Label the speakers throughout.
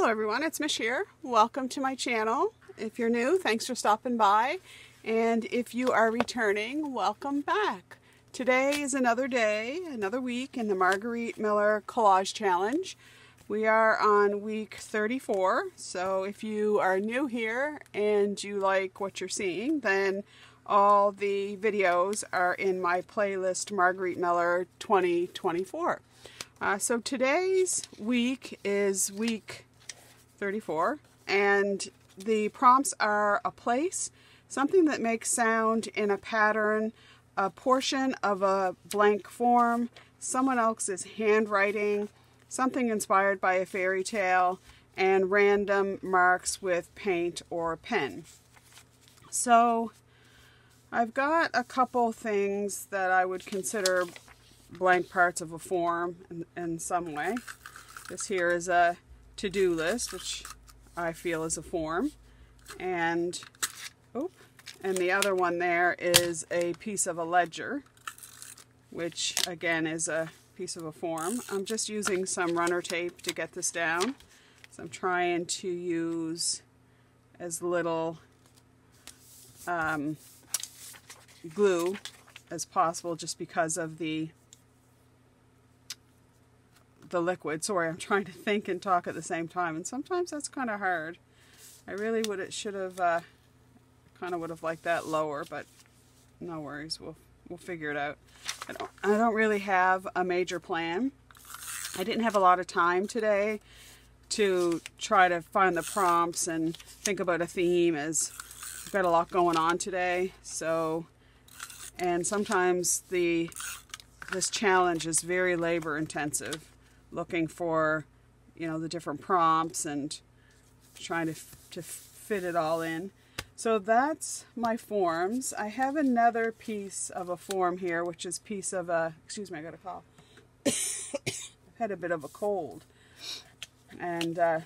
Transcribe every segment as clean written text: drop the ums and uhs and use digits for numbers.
Speaker 1: Hello everyone, it's Mish here. Welcome to my channel. If you're new, thanks for stopping by. And if you are returning, welcome back. Today is another day, another week in the Margarete Miller Collage Challenge. We are on week 34, so if you are new here and you like what you're seeing, then all the videos are in my playlist Margarete Miller 2024. So today's week is week 34, and the prompts are a place, something that makes sound in a pattern, a portion of a blank form, someone else's handwriting, something inspired by a fairy tale, and random marks with paint or pen. So I've got a couple things that I would consider blank parts of a form in some way. This here is a to-do list, which I feel is a form, and the other one there is a piece of a ledger, which again is a piece of a form. I'm just using some runner tape to get this down, so I'm trying to use as little glue as possible, just because of the liquid. Sorry, I'm trying to think and talk at the same time, and sometimes that's kind of hard. I really should have kind of would have liked that lower, but no worries, we'll figure it out. I don't really have a major plan. I didn't have a lot of time today to try to find the prompts and think about a theme, as I've got a lot going on today. So, and sometimes this challenge is very labor intensive, looking for, the different prompts and trying to fit it all in. So that's my forms. I have another piece of a form here, which is piece of a, excuse me, I got a cough. I've had a bit of a cold, and I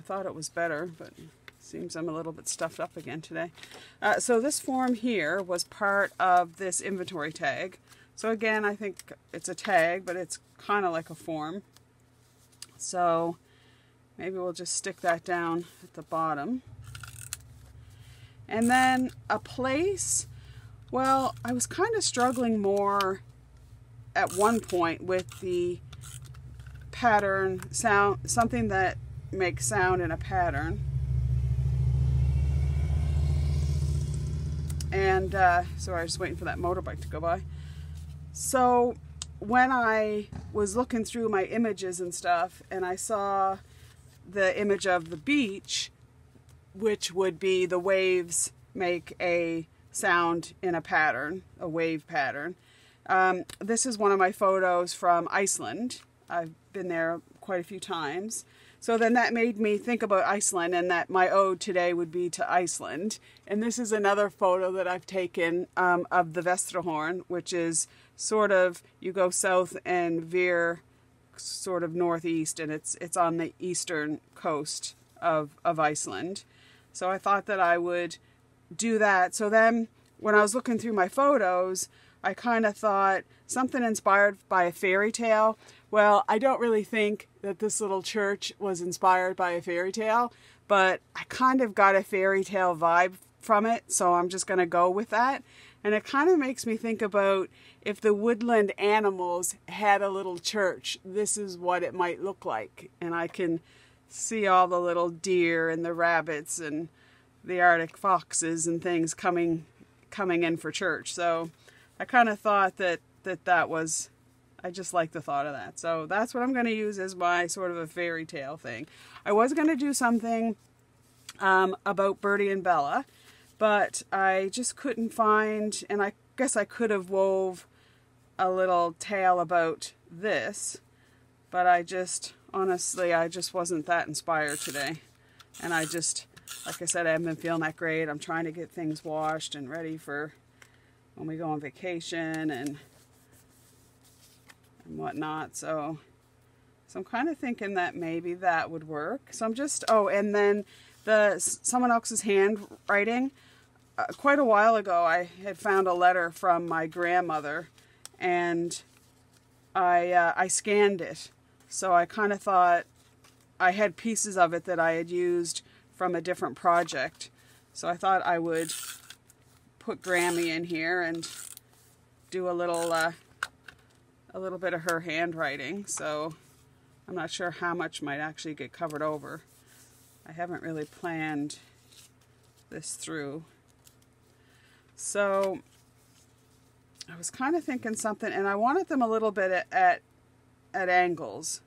Speaker 1: thought it was better, but it seems I'm a little bit stuffed up again today. So this form here was part of this inventory tag. So again, I think it's a tag, but it's kind of like a form. So maybe we'll just stick that down at the bottom. And then a place, well, I was kind of struggling more at one point with the pattern sound, something that makes sound in a pattern. And sorry, I was just waiting for that motorbike to go by. So when I was looking through my images and stuff, and I saw the image of the beach, which would be the waves make a sound in a pattern, a wave pattern. This is one of my photos from Iceland. I've been there quite a few times. So then that made me think about Iceland, and that my ode today would be to Iceland. And this is another photo that I've taken of the Vestrahorn, which is sort of, you go south and veer sort of northeast, and it's on the eastern coast of Iceland. So I thought that I would do that. So then when I was looking through my photos, I kind of thought something inspired by a fairy tale. Well, I don't really think that this little church was inspired by a fairy tale, but I kind of got a fairy tale vibe from it, so I'm just going to go with that. And it kind of makes me think about, if the woodland animals had a little church, this is what it might look like. And I can see all the little deer and the rabbits and the Arctic foxes and things coming in for church. So I kind of thought that was, I just like the thought of that. So that's what I'm going to use as my sort of a fairy tale thing. I was going to do something about Bertie and Bella, but I just couldn't find, and I guess I could have wove a little tale about this, but honestly, I just wasn't that inspired today. And I just, like I said, I haven't been feeling that great. I'm trying to get things washed and ready for when we go on vacation and whatnot. So I'm kind of thinking that maybe that would work. So I'm just, and then someone else's handwriting. Quite a while ago, I had found a letter from my grandmother, and I scanned it. So I kind of thought I had pieces of it that I had used from a different project. So I thought I would put Grammy in here and do a little bit of her handwriting. So I'm not sure how much might actually get covered over. I haven't really planned this through. So I was kind of thinking something, and I wanted them a little bit at angles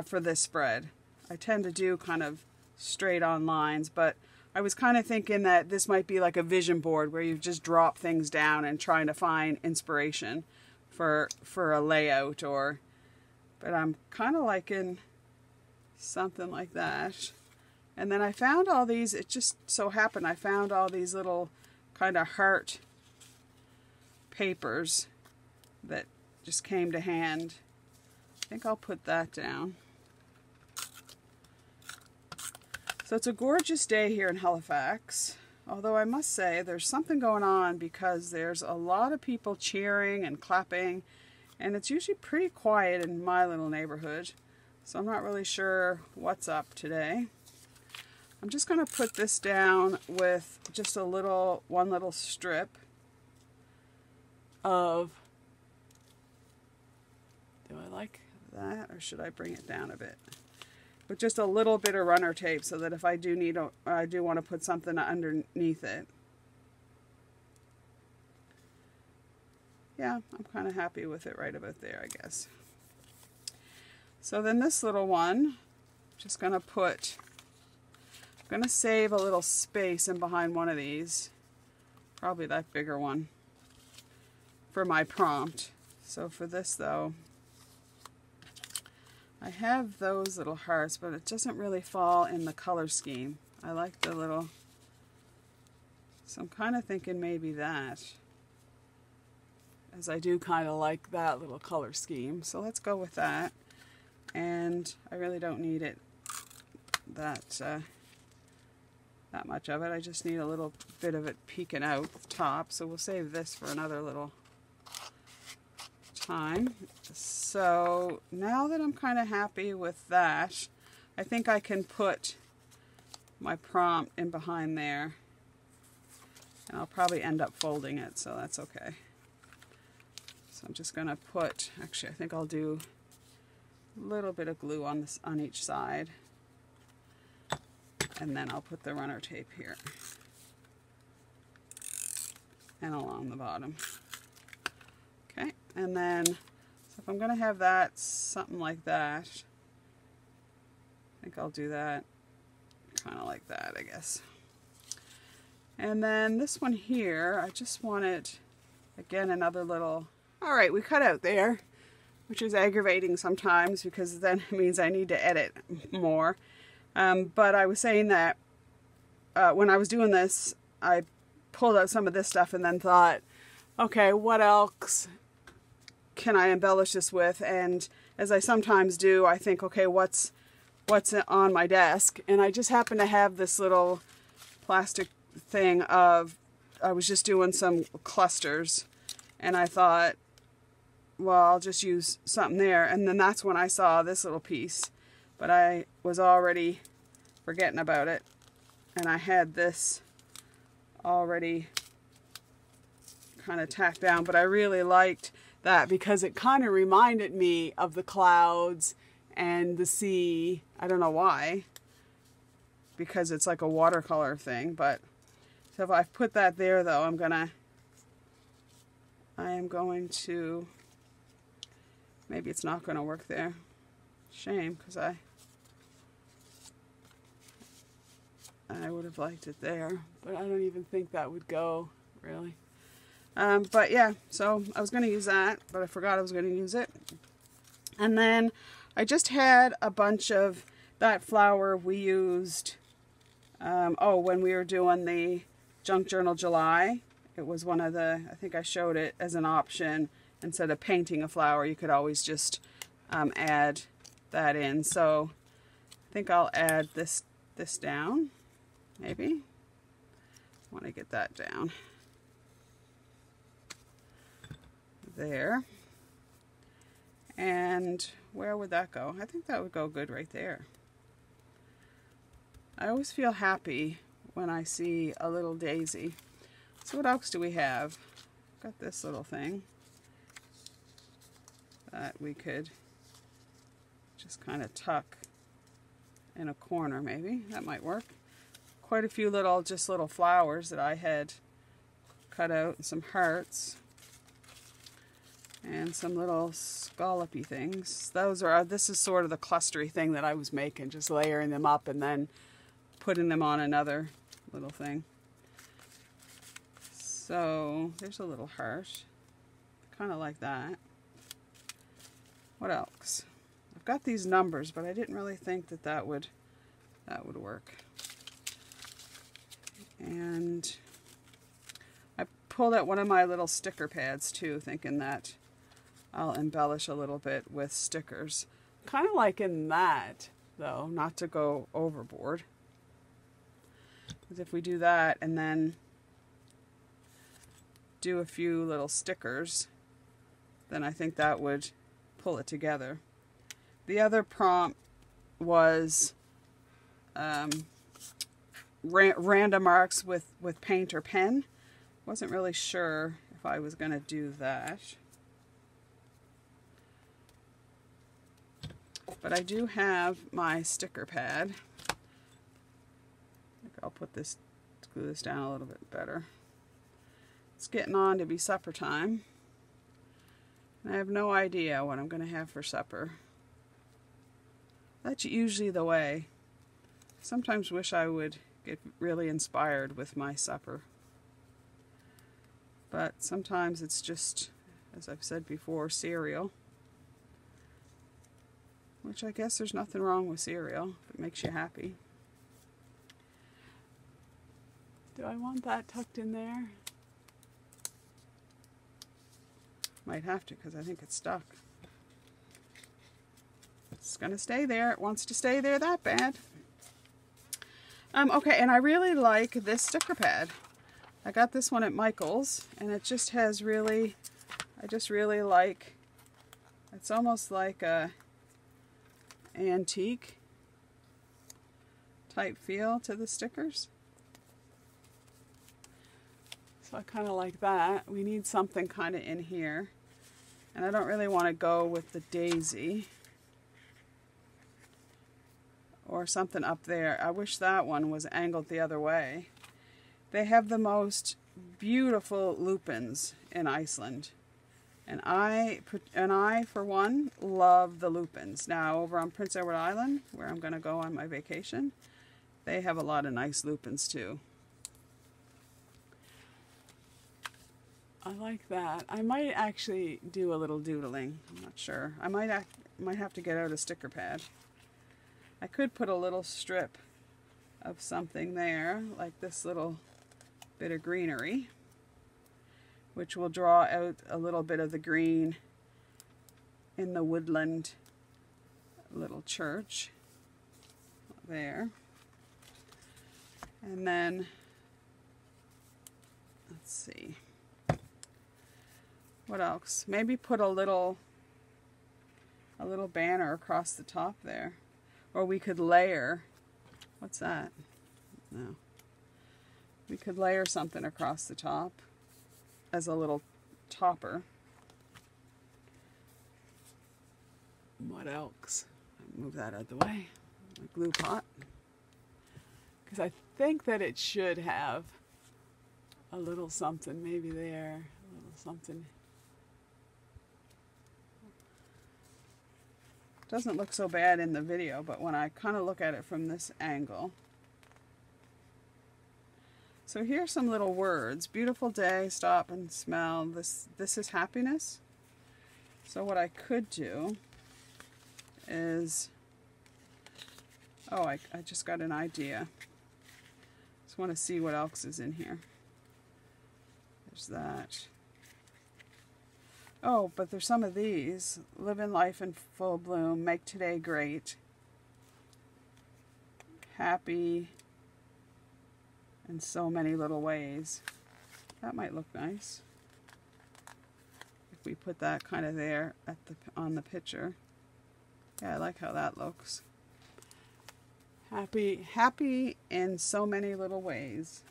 Speaker 1: for this spread. I tend to do kind of straight on lines, but I was kind of thinking that this might be like a vision board where you just drop things down and trying to find inspiration for a layout, but I'm kind of liking something like that. And then I found all these, it just so happened I found all these little kind of heart papers that just came to hand. I think I'll put that down. So it's a gorgeous day here in Halifax, although I must say there's something going on because there's a lot of people cheering and clapping, and it's usually pretty quiet in my little neighborhood, so I'm not really sure what's up today. I'm just going to put this down with just one little strip of, do I like that, or should I bring it down a bit? With just a little bit of runner tape, so that if I do want to put something underneath it. Yeah, I'm kind of happy with it right about there, I guess. So then this little one, just going to save a little space in behind one of these, probably that bigger one, for my prompt. So for this though, I have those little hearts, but it doesn't really fall in the color scheme. I like the little, so I'm kind of thinking maybe that, as I do kind of like that little color scheme. So let's go with that. And I really don't need it that much of it. I just need a little bit of it peeking out the top. So we'll save this for another little time. So now that I'm kind of happy with that, I think I can put my prompt in behind there, and I'll probably end up folding it, so that's okay. So I'm just going to put, actually I think I'll do a little bit of glue on each side, and then I'll put the runner tape here and along the bottom. Okay, and then, so if I'm going to have that, something like that, I think I'll do that kind of like that, I guess. And then this one here, I just wanted, again, another little, alright, we cut out there, which is aggravating sometimes because then it means I need to edit more. But I was saying that when I was doing this, I pulled out some of this stuff and then thought, okay, what else can I embellish this with? And as I sometimes do, I think, okay, what's on my desk? And I just happen to have this little plastic thing of, I was just doing some clusters, and I thought, well, I'll just use something there. And then that's when I saw this little piece, but I was already forgetting about it, and I had this already kind of tacked down. But I really liked that because it kind of reminded me of the clouds and the sea. I don't know why, because it's like a watercolor thing. But so if I put that there though, I am going to, maybe it's not going to work there. Shame, because I would have liked it there, but I don't even think that would go really. But yeah, so I was going to use that, but I forgot I was going to use it. And then I just had a bunch of that flower we used, when we were doing the Junk Journal July. It was one of the, I think I showed it as an option. Instead of painting a flower, you could always just add that in. So I think I'll add this down, maybe. I want to get that down. There. And where would that go? I think that would go good right there. I always feel happy when I see a little daisy. So what else do we have? Got this little thing that we could just kind of tuck in a corner maybe. That might work. Quite a few little, just little flowers that I had cut out, and some hearts. And some little scallopy things. This is sort of the clustery thing that I was making, just layering them up and then putting them on another little thing. So there's a little heart, kind of like that. What else? I've got these numbers, but I didn't really think that that would work. And I pulled out one of my little sticker pads too, thinking that I'll embellish a little bit with stickers. Kind of like in that, though, not to go overboard. Because if we do that and then do a few little stickers, then I think that would pull it together. The other prompt was random marks with paint or pen. Wasn't really sure if I was going to do that. But I do have my sticker pad. I think I'll glue this down a little bit better. It's getting on to be supper time. And I have no idea what I'm going to have for supper. That's usually the way. Sometimes wish I would get really inspired with my supper. But sometimes it's just, as I've said before, cereal. Which I guess there's nothing wrong with cereal if it makes you happy. Do I want that tucked in there? Might have to, because I think it's stuck. It's going to stay there. It wants to stay there that bad. Okay, and I really like this sticker pad. I got this one at Michael's, and it just has really, I just really like, it's almost like a antique type feel to the stickers. So I kind of like that. We need something kind of in here. And I don't really want to go with the daisy or something up there. I wish that one was angled the other way. They have the most beautiful lupins in Iceland. And I, for one, love the lupins. Now, over on Prince Edward Island, where I'm going to go on my vacation, they have a lot of nice lupins, too. I like that. I might actually do a little doodling. I'm not sure. I might have to get out a sticker pad. I could put a little strip of something there, like this little bit of greenery, which will draw out a little bit of the green in the woodland little church there. And then, let's see, what else? Maybe put a little banner across the top there. Or we could layer, what's that? No. We could layer something across the top as a little topper. What else? Move that out of the way. My glue pot. Because I think that it should have a little something maybe there. A little something. Doesn't look so bad in the video, but when I kind of look at it from this angle. So here's some little words. Beautiful day, stop and smell. This is happiness. So what I could do is, oh, I just got an idea. Just want to see what else is in here. There's that. Oh, but there's some of these. Living life in full bloom. Make today great. Happy in so many little ways. That might look nice. we put that kind of there at on the picture. Yeah, I like how that looks. Happy in so many little ways.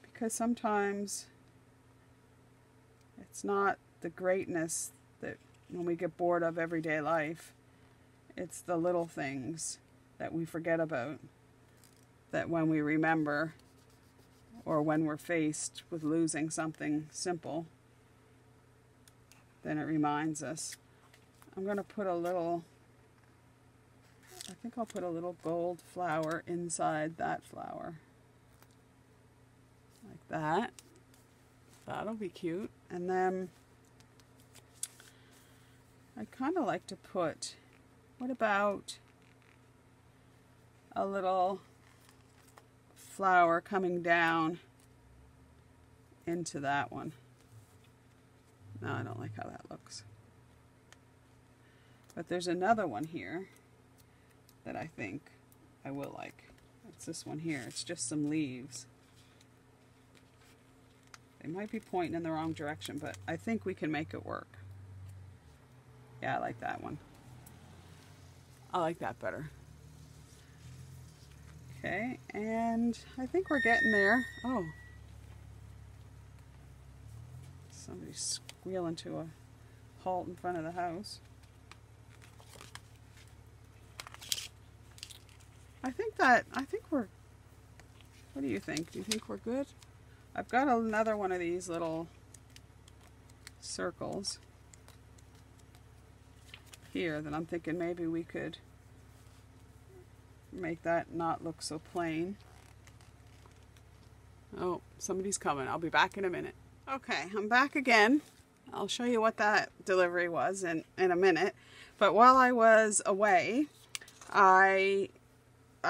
Speaker 1: Because sometimes it's not the greatness that when we get bored of everyday life, it's the little things that we forget about, that when we remember, or when we're faced with losing something simple, then it reminds us. I'm going to put a little, I think I'll put a little gold flower inside that flower. Like that. That'll be cute. And then I kind of like to put, what about a little flower coming down into that one? No, I don't like how that looks. But there's another one here that I think I will like. It's this one here. It's just some leaves. They might be pointing in the wrong direction, but I think we can make it work. Yeah, I like that one. I like that better. Okay, and I think we're getting there. Oh. Somebody's squealing to a halt in front of the house. I think we're, what do you think? Do you think we're good? I've got another one of these little circles here that I'm thinking maybe we could make that not look so plain. Oh, somebody's coming. I'll be back in a minute. Okay, I'm back again. I'll show you what that delivery was in a minute. But while I was away, I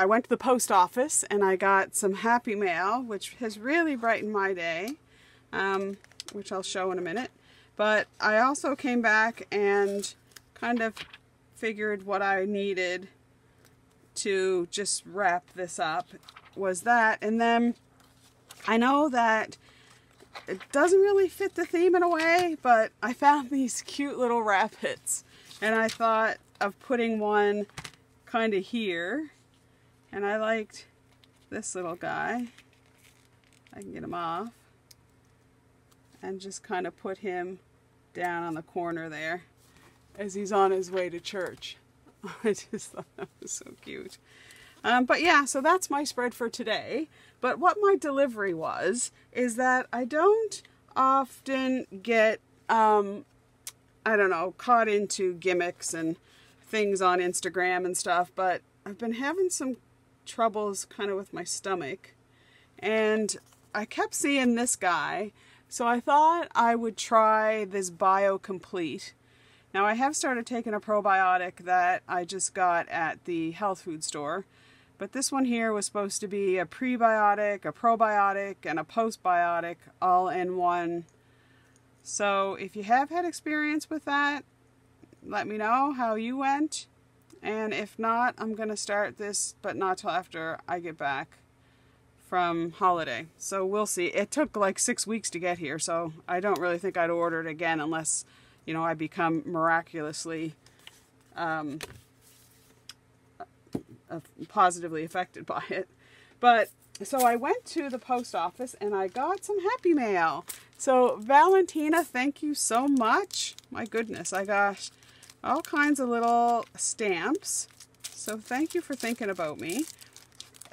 Speaker 1: went to the post office and I got some Happy Mail, which has really brightened my day, which I'll show in a minute. But I also came back and kind of figured what I needed to just wrap this up was that. And then I know that it doesn't really fit the theme in a way, but I found these cute little rabbits and I thought of putting one kind of here. And I liked this little guy. I can get him off. And just kind of put him down on the corner there as he's on his way to church. I just thought that was so cute. But yeah, so that's my spread for today. But what my delivery was, is that I don't often get, I don't know, caught into gimmicks and things on Instagram and stuff, but I've been having some troubles kind of with my stomach, and I kept seeing this guy, so I thought I would try this Bio Complete. Now I have started taking a probiotic that I just got at the health food store, but this one here was supposed to be a prebiotic, a probiotic, and a postbiotic all in one. So if you have had experience with that, let me know how you went. And if not, I'm going to start this, but not till after I get back from holiday. So we'll see. It took like 6 weeks to get here, so I don't really think I'd order it again unless, you know, I become miraculously positively affected by it. But so I went to the post office and I got some Happy Mail. So Valentina, thank you so much. My goodness, I got all kinds of little stamps. So thank you for thinking about me.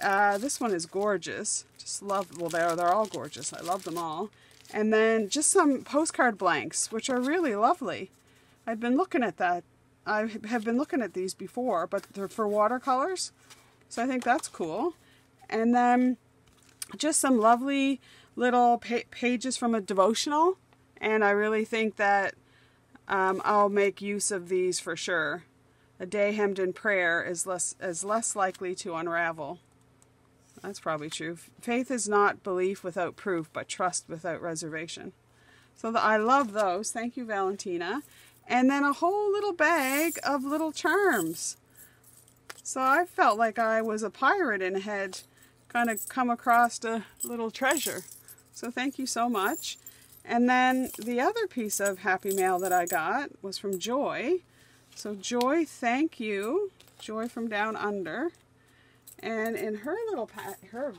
Speaker 1: This one is gorgeous. Just love, well, they're all gorgeous. I love them all. And then just some postcard blanks, which are really lovely. I've been looking at that. I have been looking at these before, but they're for watercolors. So I think that's cool. And then just some lovely little pages from a devotional. And I really think that I'll make use of these for sure. A day hemmed in prayer is less likely to unravel. That's probably true. Faith is not belief without proof, but trust without reservation. So I love those. Thank you, Valentina. And then a whole little bag of little charms. So I felt like I was a pirate and had kind of come across a little treasure. So thank you so much. And then the other piece of happy mail that I got was from Joy. So Joy, thank you. Joy from Down Under. And in her little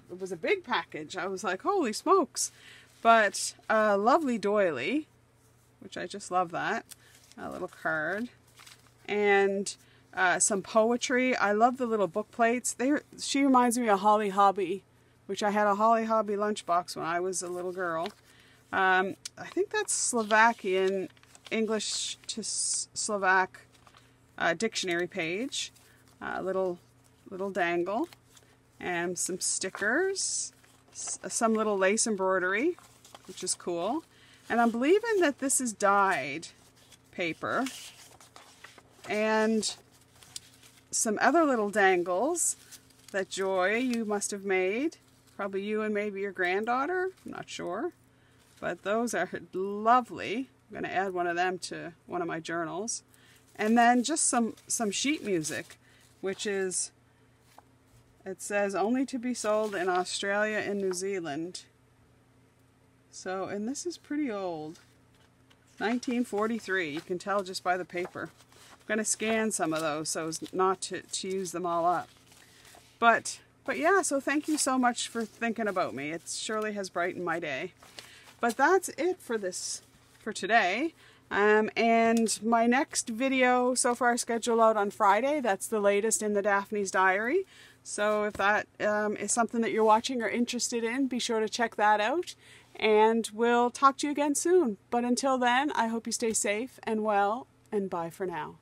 Speaker 1: it was a big package. I was like, holy smokes. But a lovely doily, which I just love that. A little card. And some poetry. I love the little book plates. She reminds me of Holly Hobby, which I had a Holly Hobby lunchbox when I was a little girl. I think that's Slovakian, English to Slovak dictionary page. Little dangle. And some stickers. Some little lace embroidery, which is cool. And I'm believing that this is dyed paper. And some other little dangles that Joy, you must have made. Probably you and maybe your granddaughter. I'm not sure. But those are lovely. I'm going to add one of them to one of my journals. And then just some sheet music, which is, it says only to be sold in Australia and New Zealand. So, and this is pretty old. 1943. You can tell just by the paper. I'm going to scan some of those so as not to use them all up. But yeah, so thank you so much for thinking about me. It surely has brightened my day. But that's it for today. And my next video so far scheduled out on Friday. That's the latest in the Daphne's Diary. So if that is something that you're watching or interested in, be sure to check that out. And we'll talk to you again soon. But until then, I hope you stay safe and well, and bye for now.